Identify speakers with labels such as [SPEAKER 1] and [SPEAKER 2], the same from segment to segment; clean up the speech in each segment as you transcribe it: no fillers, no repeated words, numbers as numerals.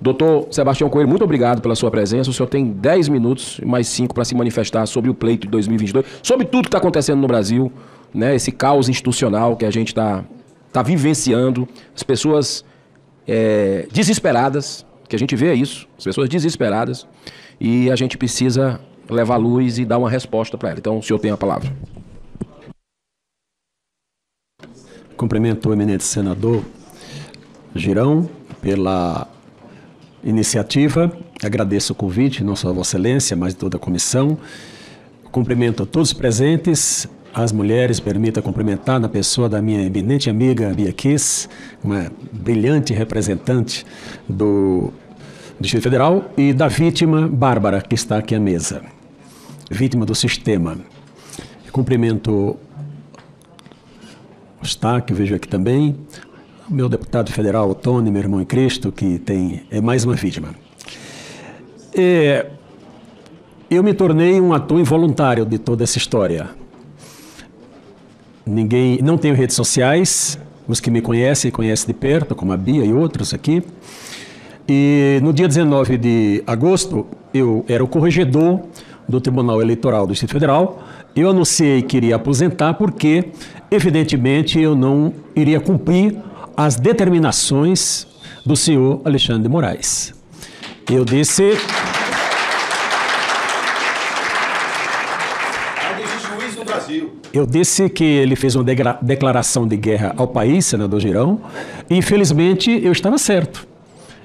[SPEAKER 1] Doutor Sebastião Coelho, muito obrigado pela sua presença. O senhor tem 10 minutos, mais 5 para se manifestar sobre o pleito de 2022, sobre tudo que está acontecendo no Brasil, né? Esse caos institucional que a gente está vivenciando, as pessoas desesperadas, que a gente vê isso, as pessoas desesperadas, e a gente precisa levar luz e dar uma resposta para ela. Então, o senhor tem a palavra.
[SPEAKER 2] Cumprimento o eminente senador Girão pela iniciativa, agradeço o convite, não só a Vossa Excelência, mas toda a comissão. Cumprimento a todos os presentes, as mulheres, permita cumprimentar na pessoa da minha eminente amiga Bia Kiss, uma brilhante representante do Distrito Federal, e da vítima Bárbara, que está aqui à mesa, vítima do sistema. Cumprimento o Staque, vejo aqui também, o meu deputado federal, Tony, meu irmão em Cristo, que é mais uma vítima. Eu me tornei um ator involuntário de toda essa história. Não tenho redes sociais, os que me conhecem de perto, como a Bia e outros aqui. E no dia 19 de agosto, eu era o corregedor do Tribunal Eleitoral do Distrito Federal. Eu anunciei que iria aposentar porque, evidentemente, eu não iria cumprir as determinações do senhor Alexandre de Moraes. Eu disse... juiz no Brasil. Eu disse que ele fez uma declaração de guerra ao país, senador Girão, e infelizmente eu estava certo.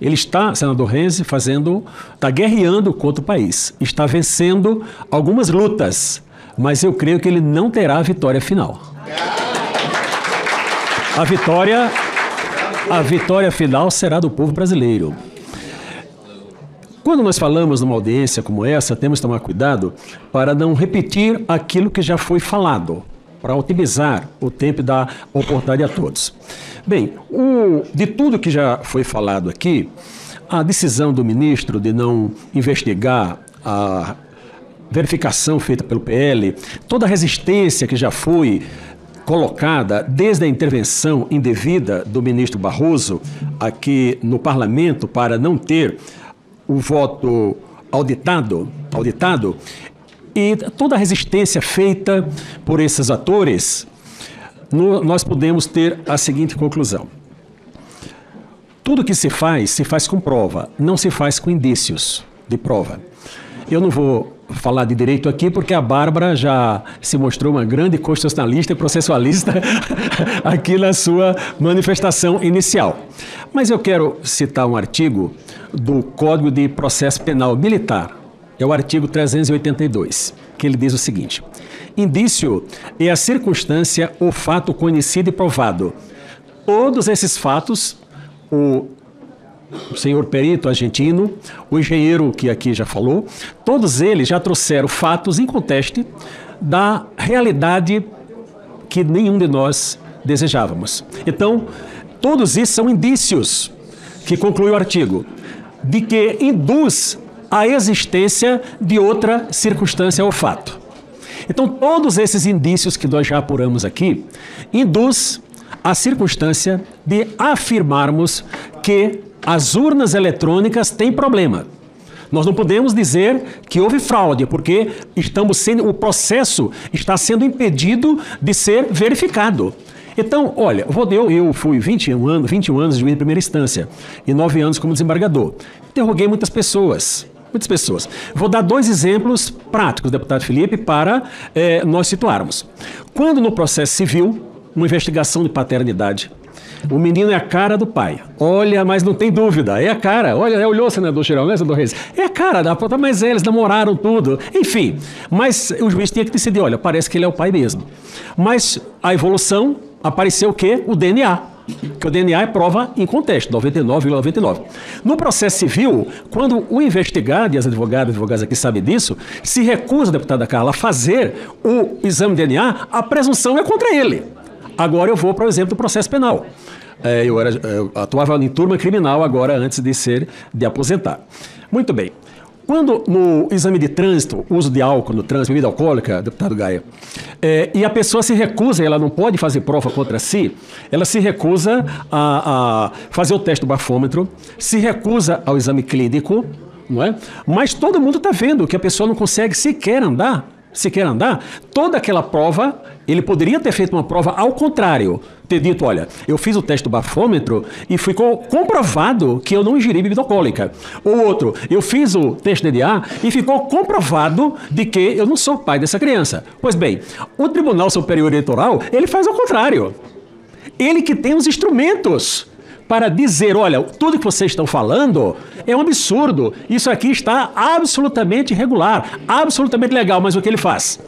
[SPEAKER 2] Ele está, senador Renzi, está guerreando contra o país, está vencendo algumas lutas, mas eu creio que ele não terá a vitória final. A vitória final será do povo brasileiro. Quando nós falamos numa audiência como essa, temos que tomar cuidado para não repetir aquilo que já foi falado, para otimizar o tempo e dar oportunidade a todos. Bem, de tudo que já foi falado aqui, a decisão do ministro de não investigar a verificação feita pelo PL, toda a resistência que já foi colocada desde a intervenção indevida do ministro Barroso aqui no parlamento para não ter o voto auditado, e toda a resistência feita por esses atores, nós podemos ter a seguinte conclusão. Tudo que se faz com prova, não se faz com indícios de prova. Eu não vou falar de direito aqui porque a Bárbara já se mostrou uma grande constitucionalista e processualista aqui na sua manifestação inicial. Mas eu quero citar um artigo do Código de Processo Penal Militar, é o artigo 382, que ele diz o seguinte: indício é a circunstância ou fato conhecido e provado. Todos esses fatos, o senhor perito argentino, o engenheiro que aqui já falou, todos eles já trouxeram fatos inconteste da realidade que nenhum de nós desejávamos. Então, todos esses são indícios, que conclui o artigo, de que induz a existência de outra circunstância ou fato. Então, todos esses indícios que nós já apuramos aqui, induz a circunstância de afirmarmos que as urnas eletrônicas têm problema. Nós não podemos dizer que houve fraude, porque o processo está sendo impedido de ser verificado. Então, olha, eu fui 21 anos de juiz de primeira instância e 9 anos como desembargador. Interroguei muitas pessoas. Vou dar 2 exemplos práticos, deputado Felipe, para nós situarmos. Quando no processo civil, uma investigação de paternidade, o menino é a cara do pai. Olha, mas não tem dúvida, é a cara. Olha, olhou o senador Girão, né, senador Reis? É a cara, mas eles namoraram tudo. Enfim, mas o juiz tinha que decidir, olha, parece que ele é o pai mesmo. Mas a evolução apareceu o quê? O DNA. Que o DNA é prova inconteste, 99,99. No processo civil, quando o investigado, e as advogadas aqui sabem disso, se recusa, deputada Carla, a fazer o exame de DNA, a presunção é contra ele. Agora eu vou para o exemplo do processo penal. Eu atuava em turma criminal agora, antes de aposentar. Muito bem. Quando no exame de trânsito, uso de álcool no trânsito, bebida alcoólica, deputado Gaia, e a pessoa se recusa, ela não pode fazer prova contra si, ela se recusa a fazer o teste do bafômetro, se recusa ao exame clínico, não é? Mas todo mundo está vendo que a pessoa não consegue sequer andar, toda aquela prova, ele poderia ter feito uma prova ao contrário, ter dito, olha, eu fiz o teste do bafômetro e ficou comprovado que eu não ingeri bebida alcoólica. Ou outro, eu fiz o teste DDA e ficou comprovado de que eu não sou pai dessa criança. Pois bem, o Tribunal Superior Eleitoral, ele faz ao contrário. Ele que tem os instrumentos para dizer, olha, tudo que vocês estão falando é um absurdo, isso aqui está absolutamente irregular, absolutamente legal, mas o que ele faz?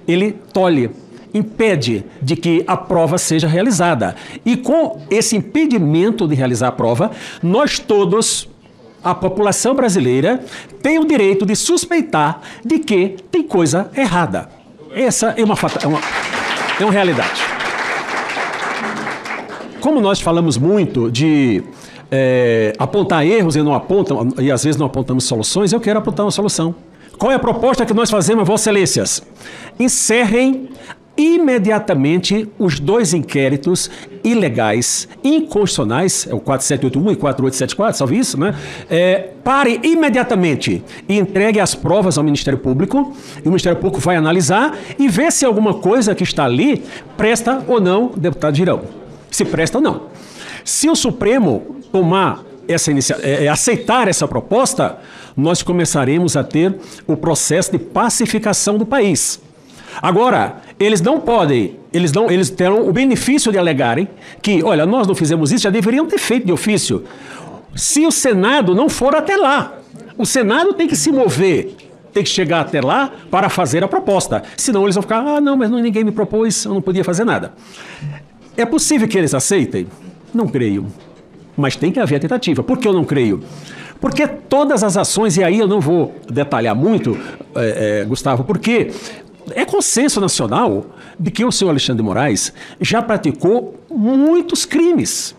[SPEAKER 2] Ele tolhe, impede de que a prova seja realizada. E com esse impedimento de realizar a prova, nós todos, a população brasileira, tem o direito de suspeitar de que tem coisa errada. Essa é uma realidade. Como nós falamos muito de apontar erros e às vezes não apontamos soluções, eu quero apontar uma solução. Qual é a proposta que nós fazemos, Vossas Excelências? Encerrem imediatamente os 2 inquéritos ilegais, inconstitucionais, é o 4781 e 4874, salve isso, né? Pare imediatamente e entregue as provas ao Ministério Público, e o Ministério Público vai analisar e ver se alguma coisa que está ali presta ou não, deputado Girão. Se presta ou não. Se o Supremo tomar aceitar essa proposta, nós começaremos a ter o processo de pacificação do país. Agora, eles não podem, eles terão o benefício de alegarem que, olha, nós não fizemos isso, já deveriam ter feito de ofício. Se o Senado não for até lá, o Senado tem que se mover, tem que chegar até lá para fazer a proposta. Senão eles vão ficar, não, mas ninguém me propôs, eu não podia fazer nada. É possível que eles aceitem? Não creio. Mas tem que haver a tentativa. Por que eu não creio? Porque todas as ações, e aí eu não vou detalhar muito, Gustavo, porque é consenso nacional de que o senhor Alexandre de Moraes já praticou muitos crimes.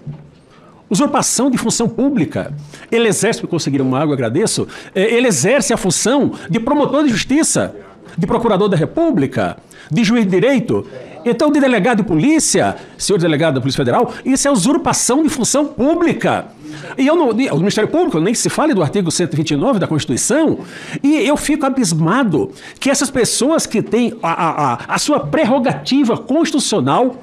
[SPEAKER 2] Usurpação de função pública. Ele exerce, por conseguir uma água, agradeço, ele exerce a função de promotor de justiça, de procurador da República, de juiz de direito. Então, de delegado de polícia, senhor delegado da Polícia Federal, isso é usurpação de função pública. E o Ministério Público, nem se fale do artigo 129 da Constituição, e eu fico abismado que essas pessoas que têm a sua prerrogativa constitucional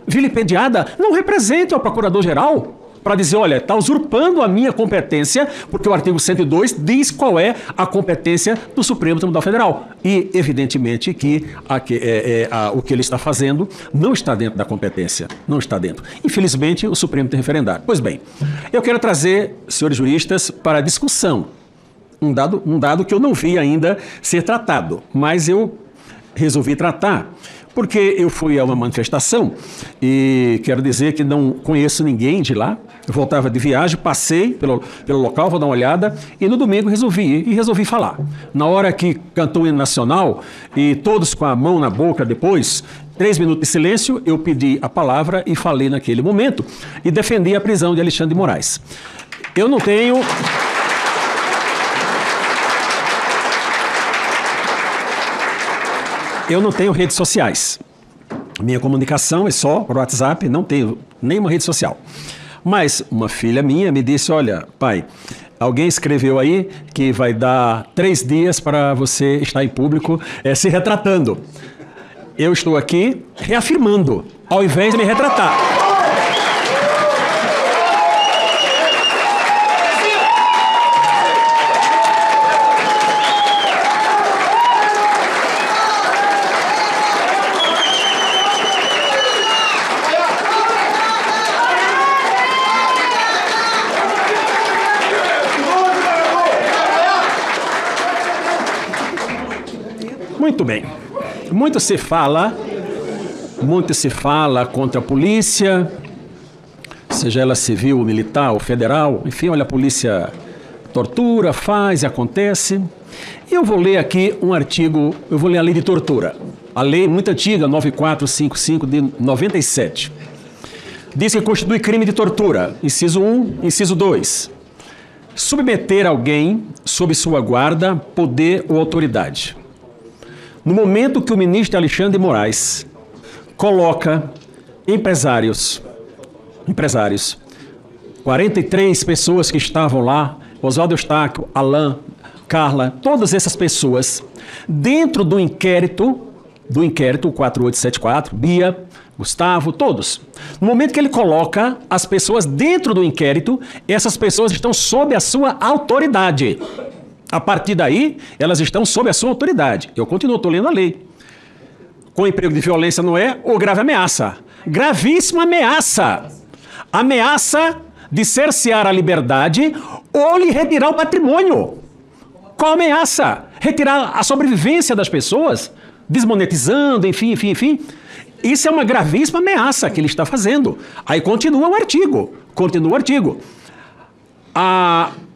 [SPEAKER 2] vilipendiada não representem o Procurador-Geral para dizer, olha, está usurpando a minha competência, porque o artigo 102 diz qual é a competência do Supremo Tribunal Federal. E, evidentemente, que o que ele está fazendo não está dentro da competência. Não está dentro. Infelizmente, o Supremo tem referendado. Pois bem, eu quero trazer, senhores juristas, para discussão um dado que eu não vi ainda ser tratado, mas eu resolvi tratar. Porque eu fui a uma manifestação e quero dizer que não conheço ninguém de lá. Eu voltava de viagem, passei pelo local, vou dar uma olhada, e no domingo resolvi falar. Na hora que cantou o hino nacional, e todos com a mão na boca depois, 3 minutos de silêncio, eu pedi a palavra e falei naquele momento, e defendi a prisão de Alexandre de Moraes. Eu não tenho redes sociais. Minha comunicação é só por WhatsApp, não tenho nenhuma rede social. Mas uma filha minha me disse, olha, pai, alguém escreveu aí que vai dar 3 dias para você estar em público se retratando. Eu estou aqui reafirmando, ao invés de me retratar. Muito bem. Muito se fala contra a polícia, seja ela civil, militar ou federal. Enfim, olha, a polícia tortura, faz e acontece. E eu vou ler aqui um artigo, eu vou ler a lei de tortura. A lei muito antiga, 9455 de 97. Diz que constitui crime de tortura. Inciso 1, inciso 2. submeter alguém sob sua guarda, poder ou autoridade. No momento que o ministro Alexandre de Moraes coloca empresários, 43 pessoas que estavam lá, Oswaldo Eustáquio, Alain, Carla, todas essas pessoas, dentro do inquérito 4874, Bia, Gustavo, todos. No momento que ele coloca as pessoas dentro do inquérito, essas pessoas estão sob a sua autoridade. A partir daí, elas estão sob a sua autoridade. Eu continuo, estou lendo a lei. Com emprego de violência não é, ou grave ameaça. Gravíssima ameaça. Ameaça de cercear a liberdade ou lhe retirar o patrimônio. Qual ameaça? Retirar a sobrevivência das pessoas, desmonetizando, enfim. Isso é uma gravíssima ameaça que ele está fazendo. Aí continua o artigo.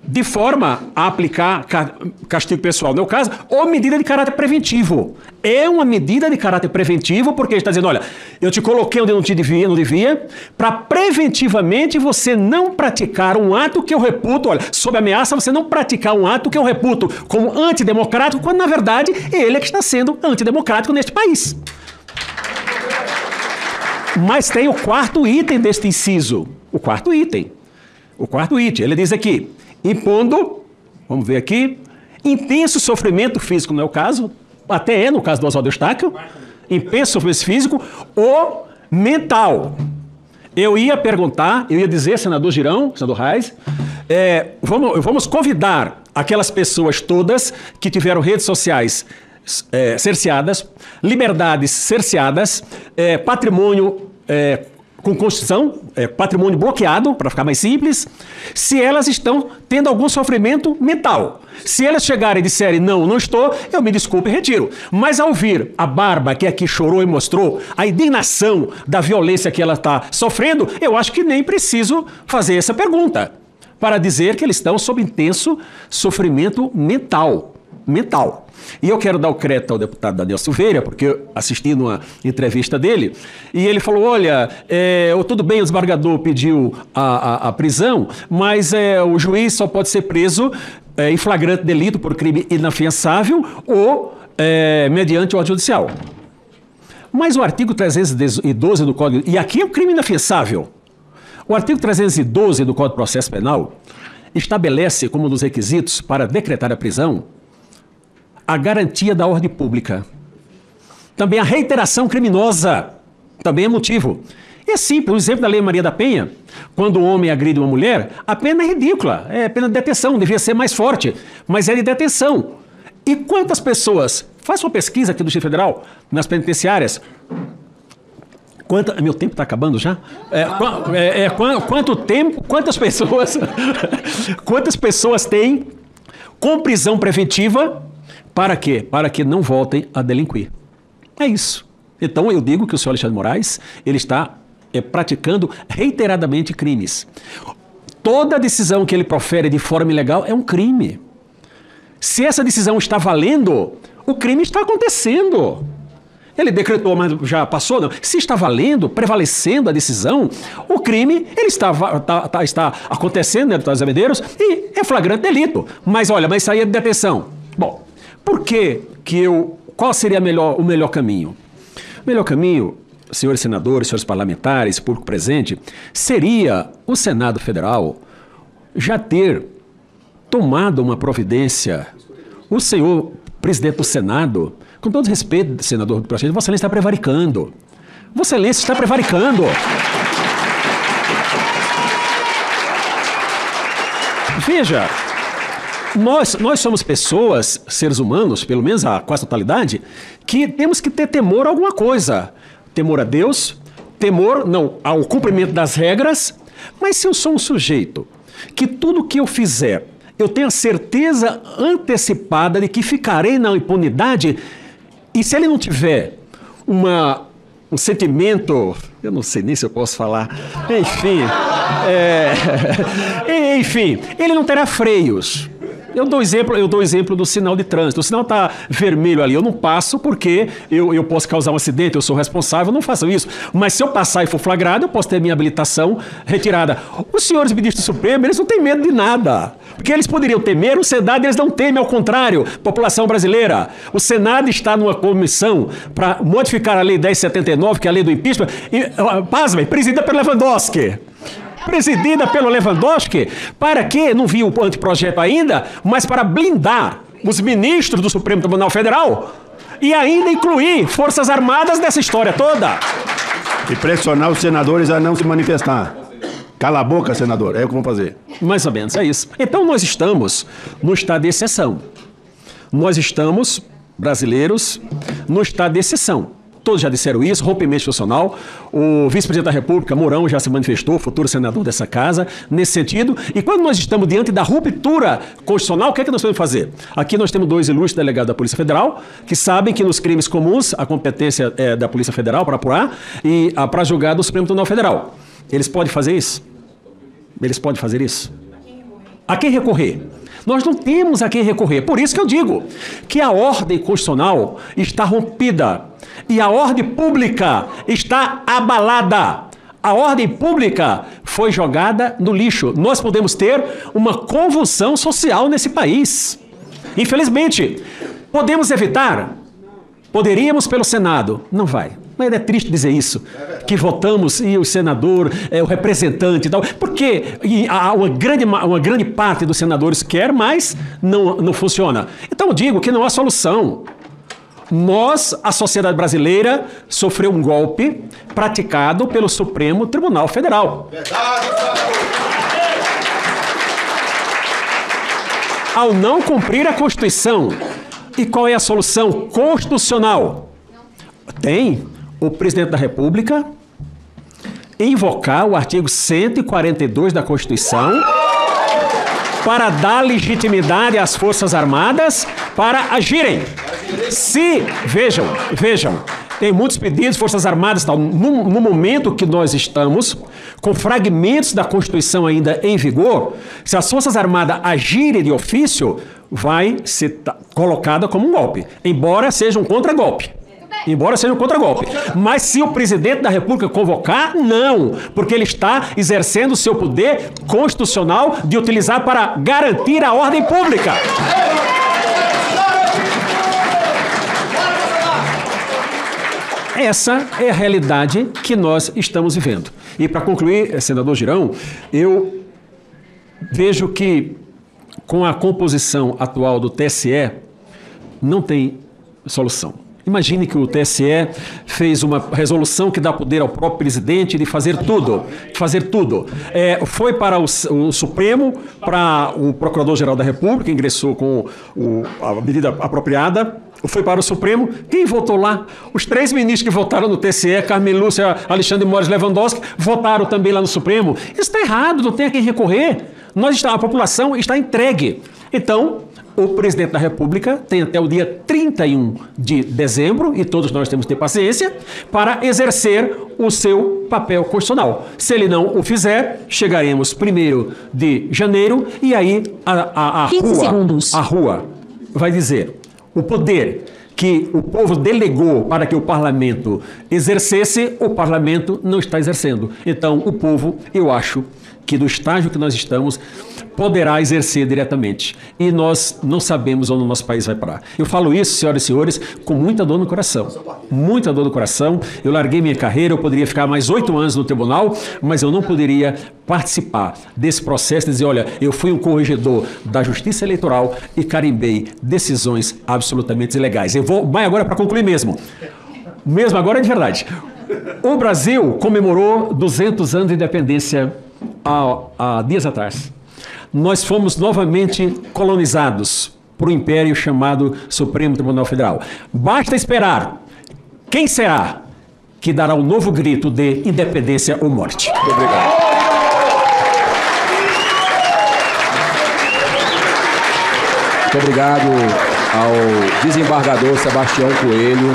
[SPEAKER 2] De forma a aplicar castigo pessoal, no meu caso, ou medida de caráter preventivo. É uma medida de caráter preventivo porque ele está dizendo, olha, eu te coloquei onde não devia, para preventivamente você não praticar um ato que eu reputo, olha, sob ameaça você não praticar um ato que eu reputo como antidemocrático, quando na verdade ele é que está sendo antidemocrático neste país. Mas tem o quarto item deste inciso. O quarto item. Ele diz aqui, impondo, vamos ver aqui, intenso sofrimento físico, não é o caso, até é no caso do Oswaldo Eustáquio, intenso sofrimento físico ou mental. Eu ia dizer, senador Girão, senador Reis, vamos convidar aquelas pessoas todas que tiveram redes sociais cerceadas, liberdades cerceadas, patrimônio com Constituição, patrimônio bloqueado, para ficar mais simples, se elas estão tendo algum sofrimento mental. Se elas chegarem e disserem, não estou, eu me desculpe e retiro. Mas ao ouvir a Barba, que aqui chorou e mostrou a indignação da violência que ela está sofrendo, eu acho que nem preciso fazer essa pergunta, para dizer que eles estão sob intenso sofrimento mental. E eu quero dar o crédito ao deputado Daniel Silveira, porque eu assisti numa entrevista dele, e ele falou, olha, tudo bem, o desembargador pediu a prisão, mas o juiz só pode ser preso em flagrante delito por crime inafiançável ou mediante ordem judicial. Mas o artigo 312 do Código... E aqui é o crime inafiançável. O artigo 312 do Código de Processo Penal estabelece como um dos requisitos para decretar a prisão a garantia da ordem pública. Também a reiteração criminosa, também é motivo. É simples, o exemplo da Lei Maria da Penha, quando um homem agride uma mulher, a pena é ridícula, é pena de detenção, devia ser mais forte, mas é de detenção. E quantas pessoas, faça uma pesquisa aqui do Distrito Federal, nas penitenciárias, meu tempo está acabando já? Quanto tempo, quantas pessoas têm com prisão preventiva. Para quê? Para que não voltem a delinquir. É isso. Então eu digo que o senhor Alexandre de Moraes, ele está praticando reiteradamente crimes. Toda decisão que ele profere de forma ilegal é um crime. Se essa decisão está valendo, o crime está acontecendo. Ele decretou, mas já passou? Não. Se está valendo, prevalecendo a decisão, o crime ele está acontecendo, né, deputado Zé Medeiros, e é flagrante delito. Mas olha, mas isso aí é de detenção. Bom, qual seria o melhor caminho? O melhor caminho, senhores senadores, senhores parlamentares, público presente, seria o Senado Federal já ter tomado uma providência. O senhor presidente do Senado, com todo respeito, senador do presidente, Vossa Excelência está prevaricando. Vossa Excelência está prevaricando. Veja, nós somos pessoas, seres humanos, pelo menos a quase totalidade, que temos que ter temor a alguma coisa. Temor a Deus, temor ao cumprimento das regras, mas se eu sou um sujeito que tudo que eu fizer, eu tenho a certeza antecipada de que ficarei na impunidade, e se ele não tiver um sentimento, eu não sei nem se eu posso falar, enfim, ele não terá freios. Eu dou exemplo do sinal de trânsito. O sinal está vermelho ali, eu não passo porque eu posso causar um acidente, eu sou responsável, eu não faço isso. Mas se eu passar e for flagrado, eu posso ter minha habilitação retirada. Os senhores ministros do Supremo, eles não têm medo de nada. Porque eles poderiam temer, o Senado eles não temem, ao contrário, população brasileira. O Senado está numa comissão para modificar a Lei 1079, que é a lei do impeachment, e, pasmem, presidida pelo Lewandowski. Presidida pelo Lewandowski, para que, não vi o anteprojeto ainda, mas para blindar os ministros do Supremo Tribunal Federal e ainda incluir Forças Armadas nessa história toda.
[SPEAKER 3] E pressionar os senadores a não se manifestar. Cala a boca, senador, é o que vão fazer.
[SPEAKER 2] Mais ou menos, é isso. Então nós estamos no estado de exceção. Nós estamos, brasileiros, no estado de exceção. Todos já disseram isso, rompimento institucional. O vice-presidente da República, Mourão, já se manifestou, futuro senador dessa casa, nesse sentido. E quando nós estamos diante da ruptura constitucional, o que é que nós podemos fazer? Aqui nós temos 2 ilustres delegados da Polícia Federal, que sabem que nos crimes comuns a competência é da Polícia Federal para apurar e para julgar do Supremo Tribunal Federal. Eles podem fazer isso? Eles podem fazer isso? A quem recorrer? Nós não temos a quem recorrer. Por isso que eu digo que a ordem constitucional está rompida e a ordem pública está abalada. A ordem pública foi jogada no lixo. Nós podemos ter uma convulsão social nesse país. Infelizmente, podemos evitar? Poderíamos pelo Senado. Não vai. Mas é triste dizer isso, que votamos e o senador, o representante e tal, porque uma grande parte dos senadores quer, mas não funciona. Então eu digo que não há solução. A sociedade brasileira, sofreu um golpe praticado pelo Supremo Tribunal Federal. Ao não cumprir a Constituição. E qual é a solução constitucional? Tem o presidente da República invocar o artigo 142 da Constituição para dar legitimidade às Forças Armadas para agirem. Vejam, tem muitos pedidos, Forças Armadas e tal. No momento que nós estamos, com fragmentos da Constituição ainda em vigor, se as Forças Armadas agirem de ofício, vai ser colocada como um golpe, embora seja um contragolpe. Mas se o presidente da República convocar, não, porque ele está exercendo o seu poder constitucional de utilizar para garantir a ordem pública. Essa é a realidade que nós estamos vivendo. E para concluir, senador Girão, eu vejo que com a composição atual do TSE não tem solução. Imagine que o TSE fez uma resolução que dá poder ao próprio presidente de fazer tudo. Foi para o Supremo, para o Procurador-Geral da República, ingressou com a medida apropriada, foi para o Supremo. Quem votou lá? Os 3 ministros que votaram no TSE, Carmen Lúcia, Alexandre Moraes e Lewandowski, votaram também lá no Supremo. Isso está errado, não tem a quem recorrer. A população está entregue. Então, o presidente da República tem até o dia 31 de dezembro, e todos nós temos que ter paciência, para exercer o seu papel constitucional. Se ele não o fizer, chegaremos 1º de janeiro, e aí a rua vai dizer o poder que o povo delegou para que o parlamento exercesse, o parlamento não está exercendo. Então, o povo, eu acho que do estágio que nós estamos, poderá exercer diretamente. E nós não sabemos onde o nosso país vai parar. Eu falo isso, senhoras e senhores, com muita dor no coração. Muita dor no coração. Eu larguei minha carreira, eu poderia ficar mais 8 anos no tribunal, mas eu não poderia participar desse processo e dizer, olha, eu fui um corregedor da Justiça Eleitoral e carimbei decisões absolutamente ilegais. Eu vou, mas agora para concluir mesmo agora é de verdade. O Brasil comemorou 200 anos de independência há dias atrás. Nós fomos novamente colonizados por um império chamado Supremo Tribunal Federal. Basta esperar. Quem será que dará um novo grito de independência ou morte? Muito obrigado.
[SPEAKER 1] Muito obrigado ao desembargador Sebastião Coelho.